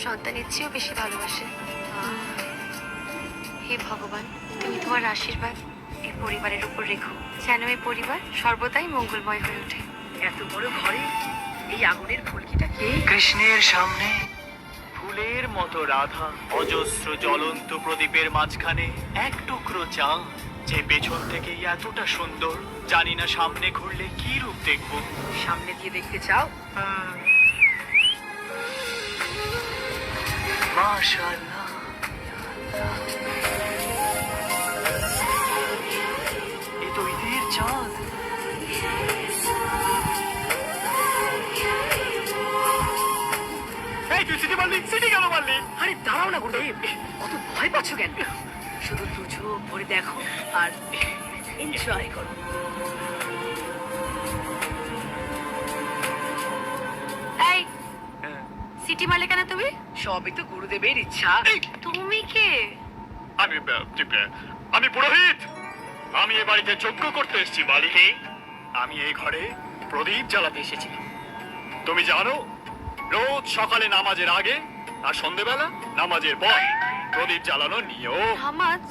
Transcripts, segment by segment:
সন্তানের চেয়েও বেশি ভালোবাসে। হে ভগবান, তুমি তোমার আশীর্বাদ এই পরিবারের উপর রেখো, যেন এই পরিবার সর্বদাই মঙ্গলময় হয়ে ওঠে। এত বড় ঘরে এই আগুনের ফুলকিটা কে? কৃষ্ণের সামনে ফুলের মতো রাধা, অজস্র জ্বলন্ত প্রদীপের মাঝখানে এক টুকরো চাঁদ, যে পেছন থেকেই এতটা সুন্দর, জানি না সামনে ঘুরলে কি রূপ দেখবো। সামনে দিয়ে দেখতে চাও? মাশাআল্লাহ, এ তো ঈদের চাঁদ। এই তুই সিটি মারলি, সিটি কেন মারলি? আরে দাঁড়াও না গুরুদেব, অত ভয় পাচ্ছ কেন? শুধু দু চোখ ভরে দেখো আর এনজয় করো। এই সিটি মারলে কেন তুমি? সবই তো গুরুদেবের ইচ্ছা। তুমি কে? আমি পুরোহিত। আমি এ বাড়িতে যজ্ঞ করতে এসেছি বালিকে। আমি এই ঘরে প্রদীপ জ্বালাতে এসেছিলাম। তুমি জানো, রোজ সকালে নামাজের আগে আর সন্ধেবেলা নামাজের পর প্রদীপ জ্বালানোর নিয়ম। নামাজ?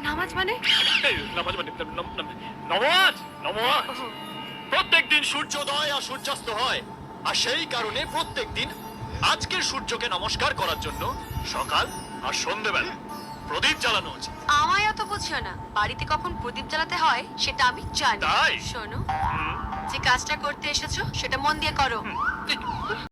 নামাজ মানে? এই, নামাজ মানে নমাজ নমাজ। প্রত্যেক দিন সূর্যোদয় আর সূর্যাস্ত হয়, আর সেই কারণে প্রত্যেক দিন আজকের সূর্যকে নমস্কার করার জন্য সকাল আর সন্ধেবেলা প্রদীপ জ্বালানো উচিত। আমায় অত বুঝিও না, বাড়িতে কখন প্রদীপ জ্বালাতে হয় সেটা আমি জানি। তাই? শোনো, যে কাজটা করতে এসেছো সেটা মন দিয়ে করো।